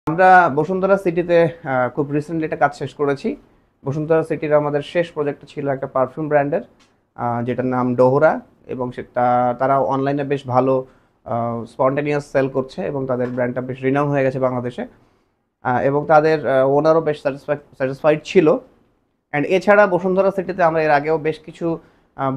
আমরা বসুন্ধরা সিটিতে খুব রিসেন্টলি একটা কাজ শেষ করেছি। বসুন্ধরা সিটির আমাদের শেষ প্রজেক্ট ছিল একটা পারফিউম ব্র্যান্ডের, যেটার নাম ডোহরা, এবং সেটা তারা অনলাইনে বেশ ভালো স্পন্টেনিয়াস সেল করছে এবং তাদের ব্র্যান্ডটা বেশ রিনাউন হয়ে গেছে বাংলাদেশে। এবং তাদের ওনারও বেশ স্যাটিসফাইড ছিল। অ্যান্ড এছাড়া বসুন্ধরা সিটিতে আমরা এর আগেও বেশ কিছু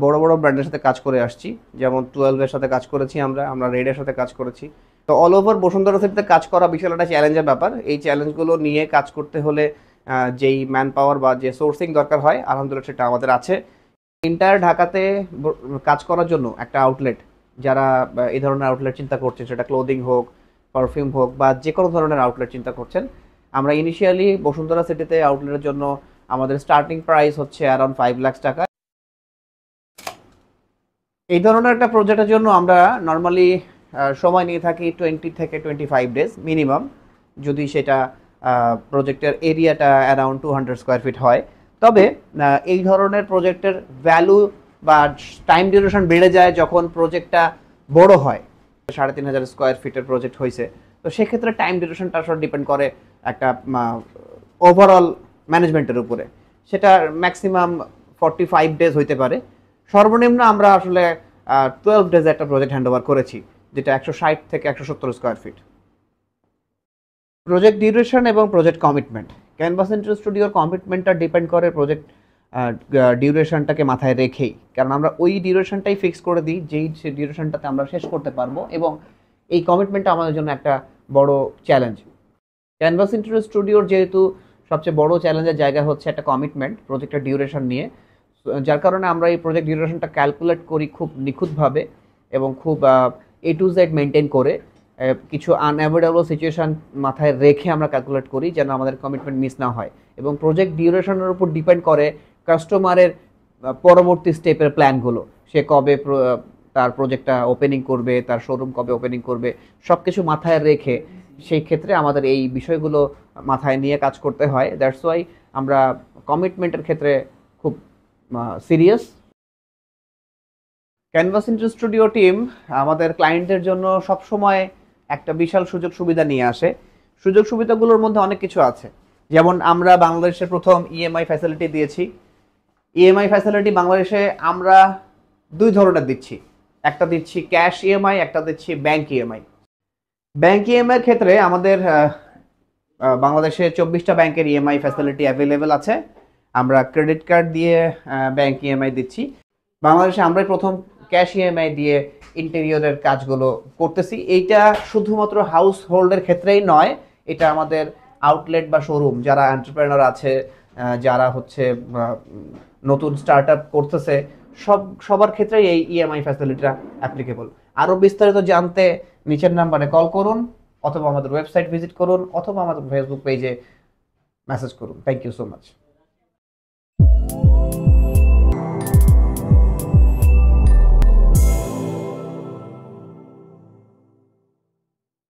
বড় বড় ব্র্যান্ডের সাথে কাজ করে আসছি, যেমন 12-এর সাথে কাজ করেছি, আমরা রেডের সাথে কাজ করেছি। তো অল ওভার বসুন্ধরা সিটিতে কাজ করা বিশাল একটা চ্যালেঞ্জের ব্যাপার। এই চ্যালেঞ্জগুলো নিয়ে কাজ করতে হলে যেই ম্যান পাওয়ার বা যে সোর্সিং দরকার হয়, আলহামদুলিল্লাহ সেটা আমাদের আছে। এন্টায়ার ঢাকাতে কাজ করার জন্য একটা আউটলেট, যারা এই ধরনের আউটলেট চিন্তা করছেন, সেটা ক্লোদিং হোক, পারফিউম হোক, বা যে কোনো ধরনের আউটলেট চিন্তা করছেন, আমরা ইনিশিয়ালি বসুন্ধরা সিটিতে আউটলেটের জন্য আমাদের স্টার্টিং প্রাইস হচ্ছে অ্যারাউন্ড 5 লাখ টাকা। এই ধরনের একটা প্রজেক্টের জন্য আমরা নর্মালি সময় নিয়ে থাকি 20 থেকে 25 ডেজ মিনিমাম, যদি সেটা প্রজেক্টের এরিয়াটা অ্যারাউন্ড 200 স্কোয়ার ফিট হয়। তবে এই ধরনের প্রজেক্টের ভ্যালু বা টাইম ডিউরেশন বেড়ে যায় যখন প্রজেক্টটা বড় হয়। 3500 স্কোয়ার ফিটের প্রজেক্ট হয়েছে, তো সেক্ষেত্রে টাইম ডিউরেশনটা আসলে ডিপেন্ড করে একটা ওভারঅল ম্যানেজমেন্টের উপরে। সেটা ম্যাক্সিমাম 45 ডেজ হইতে পারে। সর্বনিম্ন আমরা আসলে 12 ডেজ একটা প্রজেক্ট হ্যান্ডওভার করেছি, যেটা 160 থেকে 170 স্কোয়ার ফিট। প্রজেক্ট ডিউরেশন এবং প্রজেক্ট কমিটমেন্ট, ক্যানভাস ইন্টার স্টুডিওর কমিটমেন্টটা ডিপেন্ড করে প্রজেক্ট ডিউরেশনটাকে মাথায় রেখেই, কারণ আমরা ওই ডিউরেশনটাই ফিক্স করে দিই যেই ডিউরেশনটাতে আমরা শেষ করতে পারবো, এবং এই কমিটমেন্টটা আমাদের জন্য একটা বড় চ্যালেঞ্জ। ক্যানভাস ইন্টার স্টুডিওর যেহেতু সবচেয়ে বড় চ্যালেঞ্জের জায়গা হচ্ছে একটা কমিটমেন্ট প্রজেক্টের ডিউরেশন নিয়ে, যার কারণে আমরা এই প্রজেক্ট ডিউরেশনটা ক্যালকুলেট করি খুব নিখুঁতভাবে এবং খুব A to Z মেনটেন করে। কিছু আনঅ্যাভয়েডেবল সিচুয়েশান মাথায় রেখে আমরা ক্যালকুলেট করি যেন আমাদের কমিটমেন্ট মিস না হয়। এবং প্রজেক্ট ডিউরেশনের উপর ডিপেন্ড করে কাস্টমারের পরবর্তী স্টেপের প্ল্যানগুলো, সে কবে তার প্রজেক্টটা ওপেনিং করবে, তার শোরুম কবে ওপেনিং করবে, সব কিছু মাথায় রেখে সেই ক্ষেত্রে আমাদের এই বিষয়গুলো মাথায় নিয়ে কাজ করতে হয়। দ্যাটস ওয়াই আমরা কমিটমেন্টের ক্ষেত্রে খুব serious. Canvas inter studio team আমাদের ক্লায়েন্টদের জন্য সবসময় একটা বিশাল সুযোগ সুবিধা নিয়ে আসে। সুযোগ সুবিধাগুলোর মধ্যে অনেক কিছু আছে, যেমন আমরা বাংলাদেশের প্রথম ইএমআই ফ্যাসিলিটি দিয়েছি। ইএমআই ফ্যাসিলিটি বাংলাদেশে আমরা দুই ধরনের দিচ্ছি, একটা দিচ্ছি ক্যাশ ইএমআই, একটা দিচ্ছি ব্যাংক ইএমআই। ব্যাংক ইএমআইয়ের ক্ষেত্রে আমাদের বাংলাদেশে 24টা ব্যাংকের ইএমআই ফ্যাসিলিটি অ্যাভেলেবেল আছে। আমরা ক্রেডিট কার্ড দিয়ে ব্যাংক ইএমআই দিচ্ছি। বাংলাদেশে আমরাই প্রথম ক্যাশ ইএমআই দিয়ে ইন্টেরিয়রের কাজগুলো করতেছি। এইটা শুধুমাত্র হাউস হোল্ডের ক্ষেত্রেই নয়, এটা আমাদের আউটলেট বা শোরুম, যারা এন্টারপ্রেনার আছে, যারা হচ্ছে নতুন স্টার্ট আপ করতেছে, সবার ক্ষেত্রেই এই ইএমআই ফ্যাসিলিটিটা অ্যাপ্লিকেবল। আরও বিস্তারিত জানতে নিচের নাম্বারে কল করুন, অথবা আমাদের ওয়েবসাইট ভিজিট করুন, অথবা আমাদের ফেসবুক পেজে মেসেজ করুন। Thank you so much.